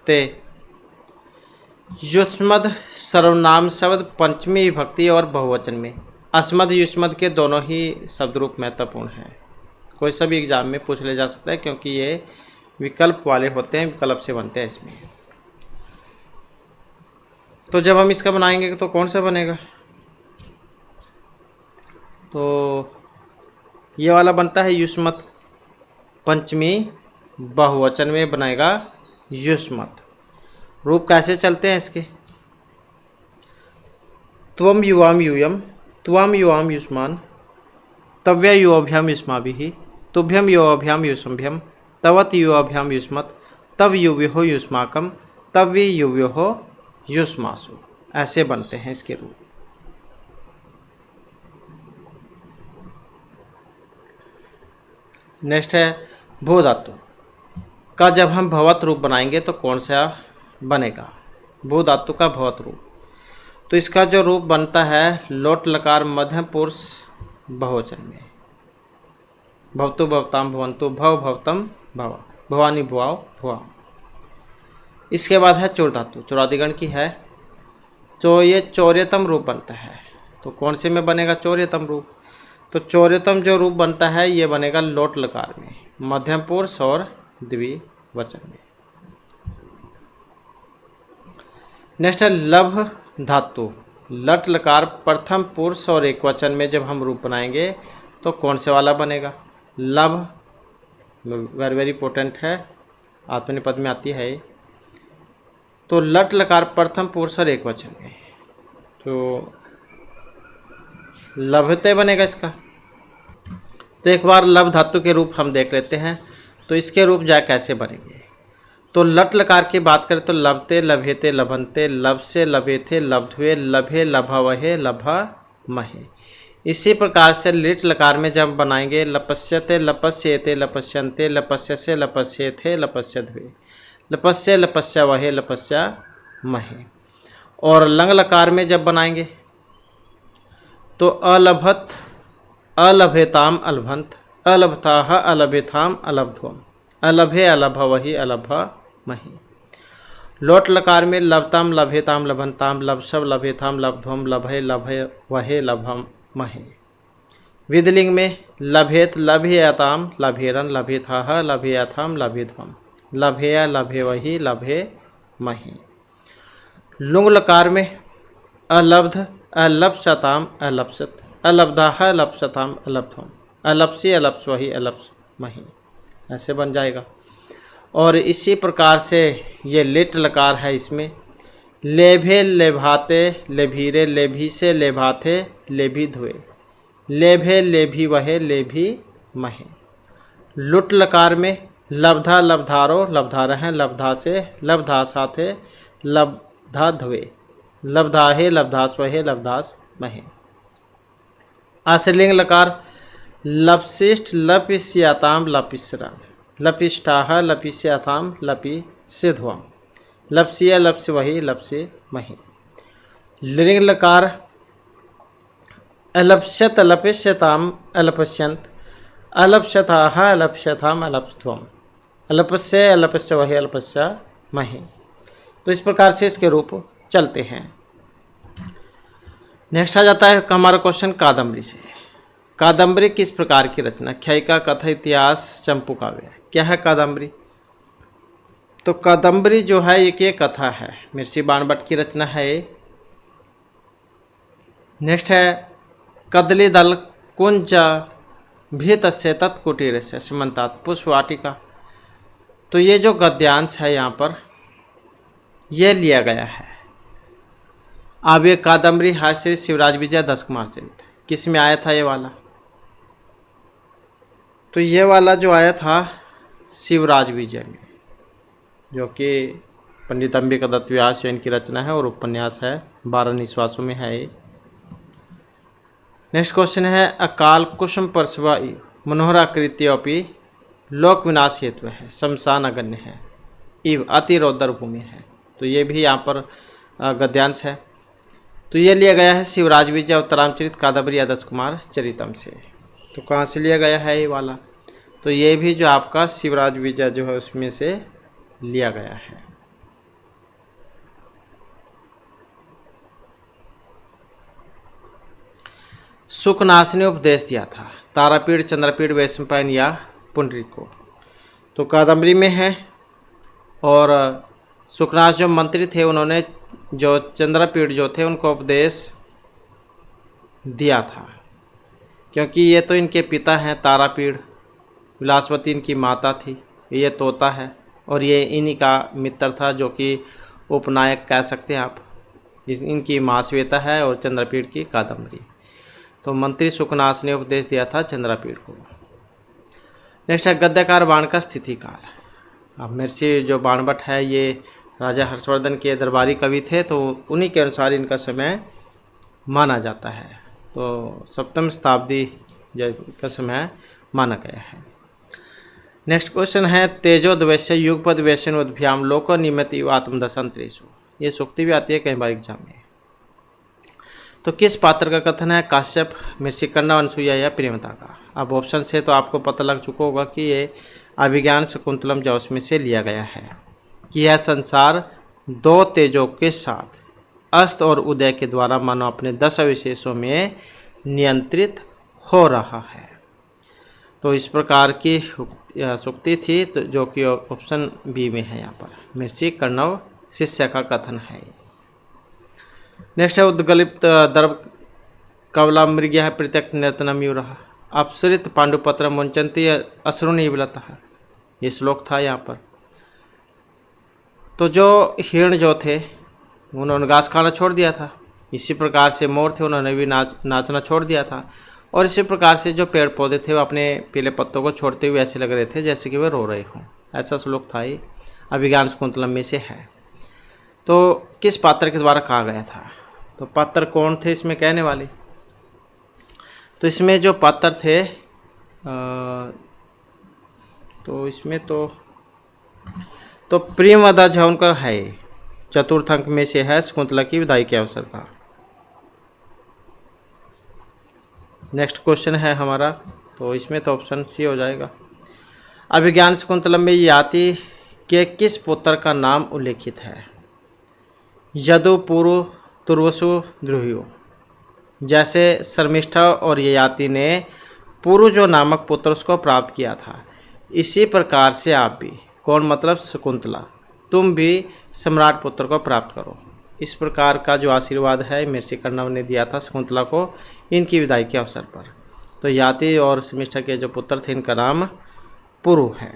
ते युष्मद सर्वनाम शब्द पंचमी विभक्ति और बहुवचन में अस्मद युष्मद के दोनों ही शब्द रूप महत्वपूर्ण हैं। कोई सा भी एग्जाम में पूछ ले जा सकता है, क्योंकि ये विकल्प वाले होते हैं, विकल्प से बनते हैं इसमें। तो जब हम इसका बनाएंगे तो कौन सा बनेगा? तो ये वाला बनता है युष्मत, पंचमी बहुवचन में बनेगा युष्मत। रूप कैसे चलते हैं इसके? त्वम युवाम यूयम, त्वाम युवाम युष्मान, तव्य युवाभ्याम युष्माभिः, तुभ्यम युवाभ्याम युष्मभ्यम, तवत युवाभ्याम युष्मत, तव युव्योः युष्माकम, तव्य युव्योः युष्मासु। ऐसे बनते हैं इसके रूप। नेक्स्ट है भू धातु का जब हम भवत रूप बनाएंगे तो कौन सा बनेगा? भू धातु का भवत रूप। तो इसका जो रूप बनता है लोट लकार मध्यम पुरुष बहुवचन में, भवतु भवताम भवंतु, भव भवतम भव, भवानी भुआव भुआ। इसके बाद है चुर धातु, चुरादिगण की है। तो ये चौर्यतम रूप बनता है। तो कौन से में बनेगा चौर्यतम रूप? तो चौर्यतम जो रूप बनता है ये बनेगा लोट लकार में, मध्यम पुरुष और द्विवचन में। नेक्स्ट है लभ धातु। लट लकार प्रथम पुरुष और एक वचन में जब हम रूप बनाएंगे तो कौन से वाला बनेगा? लभ, वेरी वेरी इंपॉर्टेंट है, आत्मनेपद में आती है। तो लट लकार प्रथम पुरुष और एक वचन में, तो लभते बनेगा इसका। तो एक बार लभ धातु के रूप हम देख लेते हैं, तो इसके रूप जा कैसे बनेंगे। तो लट लकार की बात करें तो लभते, लभेते, लभंते, लब से, लभे थे, लब्धुए, लभे, लभवहे, लभमहे। इसी प्रकार से लिट लकार में जब बनाएंगे लपस्यते, लपस्येते, लपस्यन्ते, लपस्यसे, लपस्येथे, लपस्यध्वे, लपस्य, लपस्यावहे, लपस्यामहे। और लंग लकार में जब बनाएंगे तो अलभत, अलभेताम, अलभंत, अलभताह, अलभेथाम, अलभध्वम, अलभे, अलभवहि, अलभमहि। लोट लकार में लभताम, लभेताम, लभंताम, लभशव, लभेथाम, लभध्वम, लभे, लभवहे, लभमहे। विदलिंग में लभेत, लभेयताम, लभेरन, लभेथाह, लभेयथाम, लभेध्वम, लभेय, लभेवहि, लभेमहि। लुंग लकार में अलब्ध, अलप्सताम, अलप्सत, अलब्धाह, अलप्सताम, अलब्ध्वम, अलप्सी, अलप्स्वहि, अलप्स्महि, ऐसे बन जाएगा। और इसी प्रकार से ये लिट लकार है, इसमें लेभे, लेभाते, लेभीरे, लेभीसे, लेभाथे, लेभिध्वे, लेभे, लेभिवहे, लेभिमहे। लुट लकार में लब्धा, लब्धारो, लब्धारह, लब्धा से, लब्धासाथे, लब्धाध्वे, लब्धाहे, लब्धास्वहे, लब्धास्महे। आश्रलिंग लकार लपशिष्ट, लपिष्यताम, लपिश्रम, लपिष्ठाह, लपिष्यताम, लपिष्यध्वम, लप्स्य, लप्स्यवहि, लप्स्यमहि। लिंग लकार अलप्स्यत, अलपिष्यताम, अलपश्यन्त, अलप्स्यताह, अलप्स्यथाम, अलप्स्ध्वम, अलपस्य, अलपस्यवहि, अलपस्यमहि। तो इस प्रकार से इसके रूप चलते हैं। नेक्स्ट आ जाता है हमारा क्वेश्चन कादम्बरी से। कादम्बरी किस प्रकार की रचना? ख्यायिका, कथा, इतिहास, चंपू काव्य। क्या है कादम्बरी? तो कादम्बरी जो है एक कथा है, महर्षि बाणभट्ट की रचना है। नेक्स्ट है कदली दल कुंज भीतस्य तत्कुटीरस्य समन्तात् पुष्पवाटिका। तो ये जो गद्यांश है यहाँ पर ये लिया गया है। अब ये कादम्बरी है श्री शिवराज विजय दस कुमार चरित, किस में आया था ये वाला? तो ये वाला जो आया था शिवराज विजय में, जो कि पंडित अंबिका दत्त व्यास जो इनकी रचना है और उपन्यास है, 12 निश्वासों में है ये। नेक्स्ट क्वेश्चन है अकाल कुसुम परसवा मनोहराकृत्योपि लोक विनाश हेतु है, शमशान अगण्य है, इव अति रौद्र भूमि है। तो ये भी यहाँ पर गद्यांश है। तो ये लिया गया है शिवराज विजय उत्तरामचरित कादम्बरी दस कुमार चरितम से। तो कहाँ से लिया गया है ये वाला? तो ये भी जो आपका शिवराज विजय जो है उसमें से लिया गया है। शुकनाश ने उपदेश दिया था तारापीठ, चंद्रपीठ, वैशंपायन या पुंडरीक को। तो कादम्बरी में है। और शुकनाश जो मंत्री थे उन्होंने जो चंद्रपीठ जो थे उनको उपदेश दिया था, क्योंकि ये तो इनके पिता हैं तारापीठ, विलासवती इनकी माता थी, ये तोता है और ये इन्हीं का मित्र था जो कि उपनायक कह सकते हैं आप। इनकी माँ श्वेता है और चंद्रपीठ की कादम्बरी। तो मंत्री शुकनाश ने उपदेश दिया था चंद्रपीठ को। नेक्स्ट है गद्यकार बाण का स्थिति काल। अब महर्षि जो बाणभट्ट है ये राजा हर्षवर्धन के दरबारी कवि थे, तो उन्हीं के अनुसार इनका समय माना जाता है। तो सप्तम शताब्दी का समय माना गया है। नेक्स्ट क्वेश्चन है तेजोद्वैश्य युगपद वैश्योद्भ्याम लोको नियमति आत्मदशांतरेषु। ये सूक्ति भी आती है कई बार एग्जाम में। तो किस पात्र का कथन है? काश्यप, महर्षि कन्ना, अनसुईया या प्रेमता का। अब ऑप्शन से तो आपको पता लग चुका होगा कि ये अभिज्ञान शकुंतलम जो उसमें से लिया गया है कि यह संसार दो तेजों के साथ अस्त और उदय के द्वारा मानव अपने 10 अविशेषों में नियंत्रित हो रहा है। तो इस प्रकार की सूक्ति थी, तो जो कि ऑप्शन बी में है। यहाँ पर मिर्ची कर्णव शिष्य का कथन है। नेक्स्ट है उद्गलित दर्भ कवला मृग्या प्रत्यक नर्तनम यूरः अपसरित पांडुपत्र मुंचंती अश्रुनि विलतः। ये श्लोक था यहाँ पर। तो जो हिरण जो थे उन्होंने घास खाना छोड़ दिया था, इसी प्रकार से मोर थे, उन्होंने भी नाचना छोड़ दिया था। और इसी प्रकार से जो पेड़ पौधे थे वो अपने पीले पत्तों को छोड़ते हुए ऐसे लग रहे थे जैसे कि वे रो रहे हों। ऐसा श्लोक था, ये अभिज्ञान शाकुंतलम में से है। तो किस पात्र के द्वारा कहा गया था? तो पात्र कौन थे इसमें कहने वाले? तो इसमें जो पात्र थे तो इसमें तो प्रियमदा जो उनका है, चतुर्थ अंक में से है, शकुंतला की विदाई के अवसर का। नेक्स्ट क्वेश्चन है हमारा, तो इसमें तो ऑप्शन सी हो जाएगा। अभिज्ञान शाकुंतलम में याति के किस पुत्र का नाम उल्लेखित है? यदु, पुरु, तुर्वसु, ध्रुवो। जैसे शर्मिष्ठा और ययाति ने पुरुजो नामक पुत्र उसको प्राप्त किया था, इसी प्रकार से आप भी, कौन मतलब शकुंतला, तुम भी सम्राट पुत्र को प्राप्त करो। इस प्रकार का जो आशीर्वाद है महर्षि कर्णव ने दिया था शकुंतला को इनकी विदाई के अवसर पर। तो याति और शर्मिष्ठा के जो पुत्र थे इनका नाम पुरु है।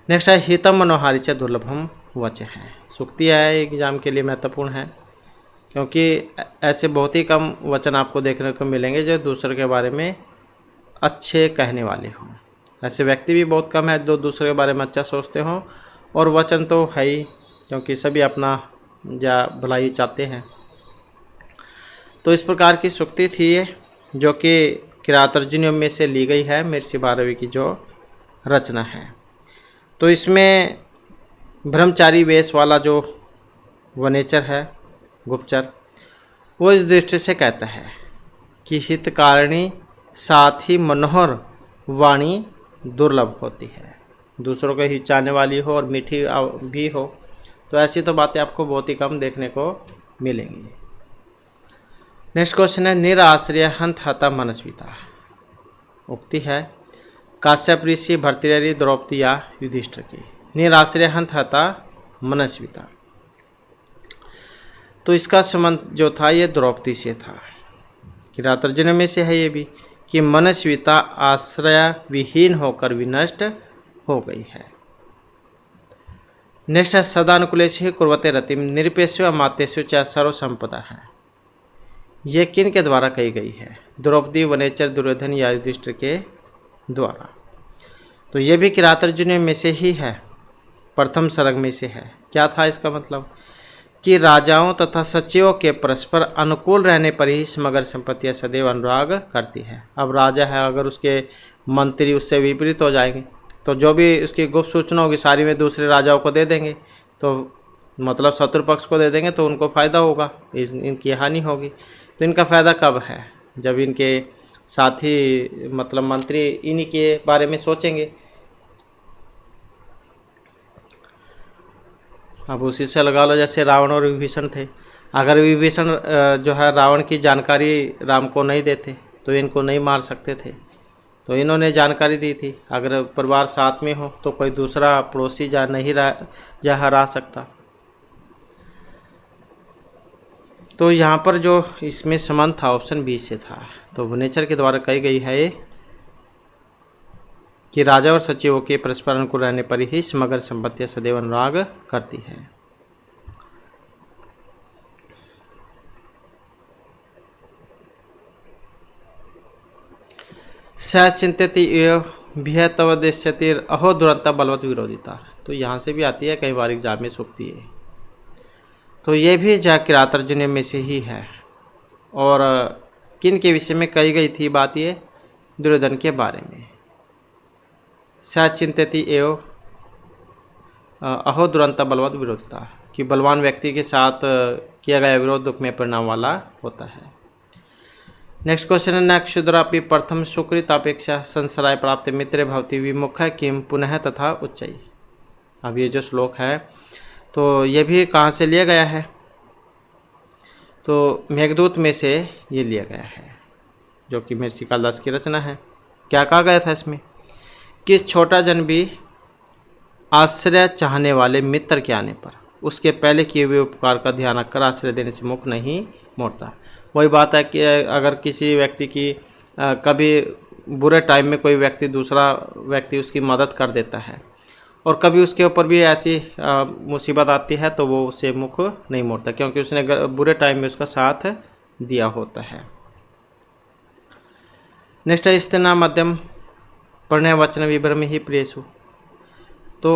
नेक्स्ट है हितम मनोहारी च दुर्लभम वच है। सूक्ति है, एग्जाम के लिए महत्वपूर्ण है, क्योंकि ऐसे बहुत ही कम वचन आपको देखने को मिलेंगे जो दूसरे के बारे में अच्छे कहने वाले हों। ऐसे व्यक्ति भी बहुत कम है जो दूसरे के बारे में अच्छा सोचते हों, और वचन तो है ही, क्योंकि सभी अपना या भलाई चाहते हैं। तो इस प्रकार की सूक्ति थी ये, जो कि किरातार्जुनीय में से ली गई है, महर्षि भारवी की जो रचना है। तो इसमें ब्रह्मचारी वेश वाला जो वनेचर है, गुप्तचर, वो इस दृष्टि से कहता है कि हितकारिणी साथ ही मनोहर वाणी दुर्लभ होती है। दूसरों को हिचाने वाली हो और मीठी भी हो, तो ऐसी तो बातें आपको बहुत ही कम देखने को मिलेंगी। नेक्स्ट क्वेश्चन है निराश्रय हंत हता मनस्विता। उक्ति है काश्यप ऋषि, भर्तृहरि, द्रौपदी या युधिष्ठिर की। निराश्रय हंत हता मनस्विता, तो इसका संबंध जो था ये द्रौपदी से था। किरातार्जुनीय में से है ये भी कि मनस्विता आश्रय विहीन होकर विनष्ट हो गई है। नेक्स्ट है सदानुकूलेषु कुर्वते रतिम निरपेषु अमात्येषु च सर्व संपदा है। ये किन के द्वारा कही गई है? द्रौपदी, वनेचर, दुर्योधन या युधिष्ठिर के द्वारा। तो ये भी किरातार्जुनीय में से ही है, प्रथम सर्ग में से है। क्या था इसका मतलब? कि राजाओं तथा सचिवों के परस्पर अनुकूल रहने पर ही समग्र संपत्तियां सदैव अनुराग करती है। अब राजा है, अगर उसके मंत्री उससे विपरीत हो जाएंगे तो जो भी उसकी गुप्त सूचना होगी सारी में दूसरे राजाओं को दे देंगे, तो मतलब शत्रु पक्ष को दे देंगे, तो उनको फ़ायदा होगा, इनकी हानि होगी। तो इनका फ़ायदा कब है? जब इनके साथी मतलब मंत्री इन्हीं के बारे में सोचेंगे। अब उसी से लगा लो, जैसे रावण और विभीषण थे। अगर विभीषण जो है रावण की जानकारी राम को नहीं देते तो इनको नहीं मार सकते थे, तो इन्होंने जानकारी दी थी। अगर परिवार साथ में हो तो कोई दूसरा पड़ोसी जा हरा सकता। तो यहाँ पर जो इसमें संबंध था ऑप्शन बी से था। तो वनेचर के द्वारा कही गई है कि राजा और सचिवों के परस्पर अनुकूल रहने पर ही समग्र संपत्तियां सदैव अनुराग करती है। सहचिंतति एव तवदेश्यतिर अहो दुरंता बलवत विरोधिता। तो यहाँ से भी आती है, कई बार एग्जाम में सूक्ति है। तो ये भी किरातार्जुनीय में से ही है। और किन के विषय में कही गई थी बात? ये दुर्योधन के बारे में। सचिंतति एव अहो दुरंता बलवत विरोधिता, कि बलवान व्यक्ति के साथ किया गया विरोध दुख में परिणाम वाला होता है। नेक्स्ट क्वेश्चन है न क्षुद्रापि प्रथम सुकृत अपेक्षा संसराय प्राप्त मित्र भवति विमुख किम पुनः तथा उच्चई। अब ये जो श्लोक है तो ये भी कहाँ से लिया गया है? तो मेघदूत में से ये लिया गया है, जो कि महर्षि कालिदास की रचना है। क्या कहा गया था इसमें कि छोटा जन भी आश्रय चाहने वाले मित्र के आने पर उसके पहले किए हुए उपकार का ध्यान रखकर आश्रय देने से मुख नहीं मोड़ता। वही बात है कि अगर किसी व्यक्ति की कभी बुरे टाइम में कोई व्यक्ति दूसरा व्यक्ति उसकी मदद कर देता है और कभी उसके ऊपर भी ऐसी मुसीबत आती है तो वो उससे मुख नहीं मोड़ता, क्योंकि उसने बुरे टाइम में उसका साथ दिया होता है। नेक्स्ट है स्त्रीना मध्यम प्रणय वचन विभ्रम ही प्रियसु। तो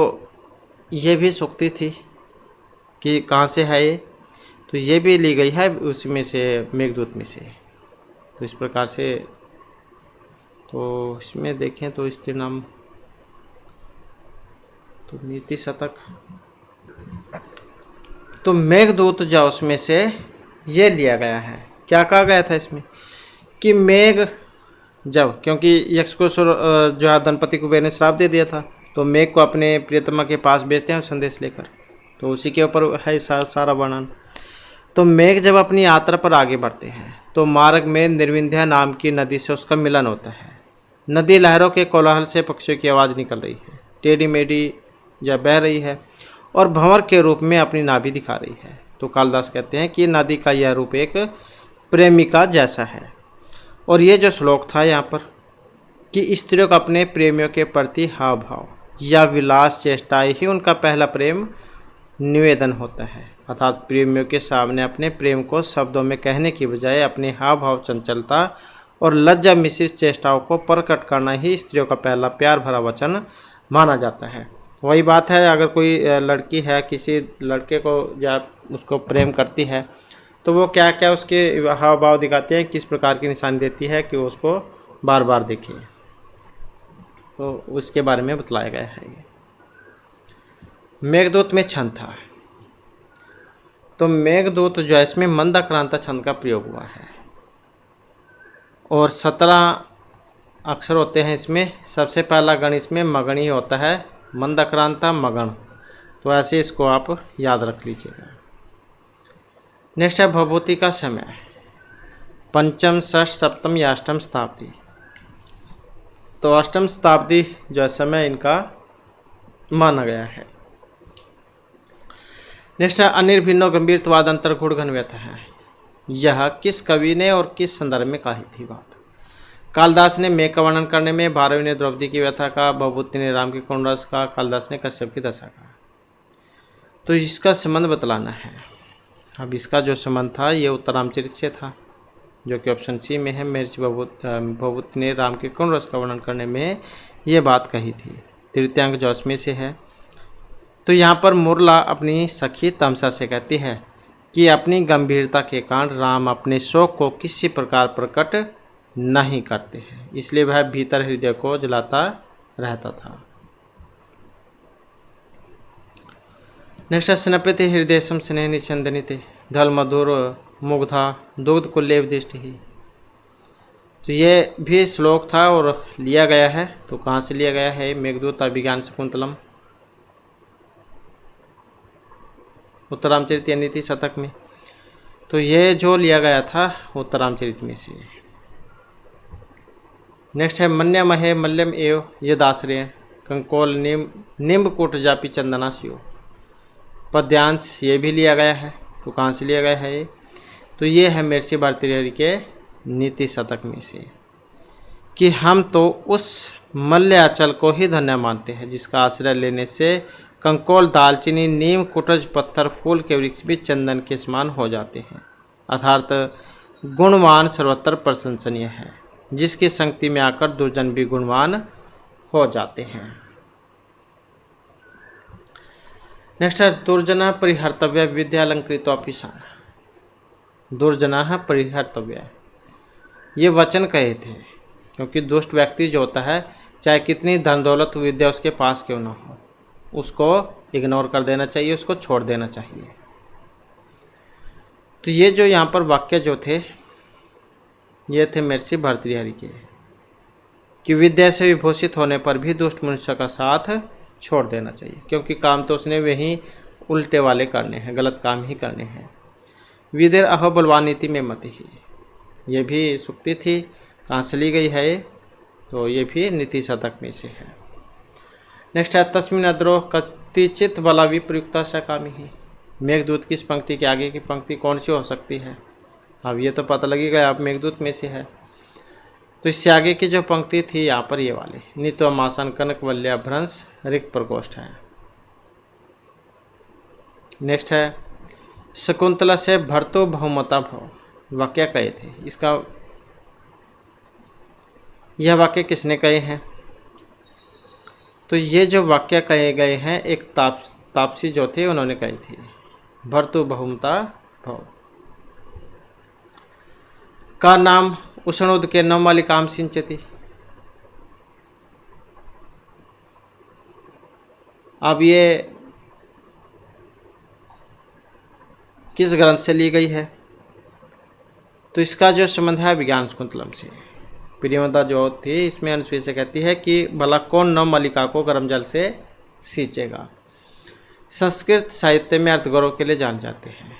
ये भी सूक्ति थी कि कहाँ से है ये, तो ये भी ली गई है उसमें से, मेघदूत में से। तो इस प्रकार से तो इसमें देखें तो स्त्री नाम तो नीति शतक, तो मेघदूत जो उसमें से ये लिया गया है। क्या कहा गया था इसमें कि मेघ जब, क्योंकि यक्षकुसुर जो है दंपति कुबेर ने श्राप दे दिया था, तो मेघ को अपने प्रियतमा के पास भेजते हैं संदेश लेकर, तो उसी के ऊपर है सारा वर्णन। तो मेघ जब अपनी यात्रा पर आगे बढ़ते हैं तो मार्ग में निर्विंध्या नाम की नदी से उसका मिलन होता है। नदी लहरों के कोलाहल से पक्षियों की आवाज़ निकल रही है, टेढ़ी मेढ़ी या बह रही है और भंवर के रूप में अपनी नाभि दिखा रही है। तो कालिदास कहते हैं कि नदी का यह रूप एक प्रेमिका जैसा है। और ये जो श्लोक था यहाँ पर कि स्त्रियों का अपने प्रेमियों के प्रति हाव भाव या विलास चेष्टाएं ही उनका पहला प्रेम निवेदन होता है, अर्थात प्रेमियों के सामने अपने प्रेम को शब्दों में कहने की बजाय अपने हाव भाव, चंचलता और लज्जा मिश्रित चेष्टाओं को प्रकट करना ही स्त्रियों का पहला प्यार भरा वचन माना जाता है। वही बात है, अगर कोई लड़की है किसी लड़के को या उसको प्रेम करती है तो वो क्या क्या उसके हाव भाव दिखाती है, किस प्रकार की निशानी देती है कि वो उसको बार बार देखे, तो उसके बारे में बतलाया गया है। ये मेघदूत में छंद था, तो मेघदूत जो है इसमें मंदाक्रांता छंद का प्रयोग हुआ है और 17 अक्षर होते हैं इसमें। सबसे पहला गण इसमें मगण ही होता है, मंदाक्रांता मगण, तो ऐसे इसको आप याद रख लीजिएगा। नेक्स्ट है भभूति का समय, पंचम, षष्ठ, सप्तम या अष्टम शताब्दी। तो अष्टम शताब्दी जो समय इनका माना गया है। नेक्स्ट है अनिर्भिन्नो गंभीरवाद अंतर गुण घन व्यथा है। यह किस कवि ने और किस संदर्भ में कही थी बात? कालिदास ने मेघ का वर्णन करने में, भारवी ने द्रौपदी की व्यथा का, भभूति ने राम के करुण रस का, कालिदास ने कश्यप की दशा का। तो इसका संबंध बतलाना है। अब इसका जो संबंध था ये उत्तरामचरित से था, जो कि ऑप्शन सी में है। महर्षि भभूति ने राम के करुण रस का वर्णन करने में ये बात कही थी। तृतीयांक जो इसमें से है। तो यहाँ पर मुरला अपनी सखी तमसा से कहती है कि अपनी गंभीरता के कारण राम अपने शोक को किसी प्रकार प्रकट नहीं करते हैं, इसलिए वह भीतर हृदय को जलाता रहता था। नेक्स्ट स्नपति हृदय स्नेह निचंदनिते धल मधुर मुग्धा दुग्ध कुल्लेव दृष्टि ही। तो ये भी श्लोक था और लिया गया है। तो कहाँ से लिया गया है? मेघदूत अभिज्ञान शकुंतलम, उत्तरामचरित या नीति शतक में। तो ये जो लिया गया था उत्तरामचरित में से। नेक्स्ट है मन्य महे मल्यम एव यदाश्रय कंकोल निम्बकूट जापी चंदनास्यो। पद्यांश ये भी लिया गया है। तो कहाँ से लिया गया है ये? तो ये है महर्षि भर्तृहरि के नीति शतक में से कि हम तो उस मल्याचल को ही धन्य मानते हैं जिसका आश्रय लेने से कंकोल, दालचीनी, नीम, कुटज, पत्थर, फूल के वृक्ष भी चंदन के समान हो जाते हैं। अर्थात गुणवान सर्वत्र प्रशंसनीय है, जिसकी संगति में आकर दुर्जन भी गुणवान हो जाते हैं। नेक्स्ट है दुर्जना परिहर्तव्य विद्यालंकृत ऑफिसान। दुर्जना परिहर्तव्य, ये वचन कहे थे, क्योंकि दुष्ट व्यक्ति जो होता है चाहे कितनी धन दौलत विद्या उसके पास क्यों ना हो, उसको इग्नोर कर देना चाहिए, उसको छोड़ देना चाहिए। तो ये जो यहाँ पर वाक्य जो थे ये थे महर्षि भर्तृहरि के कि विद्या से विभूषित होने पर भी दुष्ट मनुष्य का साथ छोड़ देना चाहिए, क्योंकि काम तो उसने वही उल्टे वाले करने हैं, गलत काम ही करने हैं। विदेर अहो बलवान नीति में मति ही, ये भी सूक्ति थी। कहाँ से ली गई है? तो ये भी नीति शतक में से है। नेक्स्ट है तस्मिन अद्रोह कतिचित बला विप्रयुक्ता सकामी ही। मेघदूत किस पंक्ति के आगे की पंक्ति कौन सी हो सकती है? अब ये तो पता लगेगा आप मेघदूत में से है, तो इससे आगे की जो पंक्ति थी यहाँ पर ये वाली, नित्वमासन कनक वल्या भ्रंश रिक्त प्रकोष्ठ है। नेक्स्ट है शकुंतला से भर्तो बहुमता भव, वाक्य कहे थे, इसका यह वाक्य किसने कहे हैं? तो ये जो वाक्य कहे गए हैं एक तापसी जो थे उन्होंने कही थी, भर्तु बहुमता भव। का नाम उष्णोद के नवमालिकाम सिंचती। अब ये किस ग्रंथ से ली गई है? तो इसका जो संबंध है विज्ञान शकुंतलम से। प्रियमदा जो थी इसमें अनुसुईया से कहती है कि भला कौन नवमालिका को गर्म जल से सींचेगा। संस्कृत साहित्य में अर्थगौरव के लिए जान जाते हैं।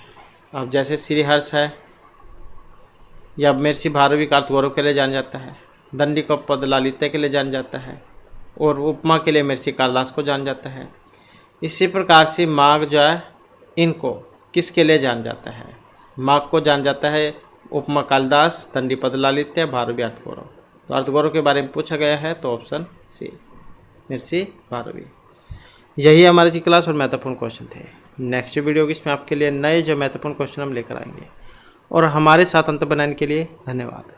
अब जैसे श्रीहर्ष है या महर्षि भारवी का अर्थगौरव के लिए जान जाता है, दंडी को पद लालित्य के लिए जान जाता है, और उपमा के लिए महर्षि कालिदास को जान जाता है। इसी प्रकार से माघ जो है इनको किसके लिए जान जाता है? माघ को जान जाता है उपमा कालिदास, दंडी पद लालित्य, भारवी अर्थगौरव। तो अर्थगौरव के बारे में पूछा गया है तो ऑप्शन सी महर्षि भारवी। यही हमारी जी क्लास और महत्वपूर्ण क्वेश्चन थे। नेक्स्ट वीडियो इसमें आपके लिए नए जो महत्वपूर्ण क्वेश्चन हम लेकर आएंगे। और हमारे साथ अंत बनाने के लिए धन्यवाद।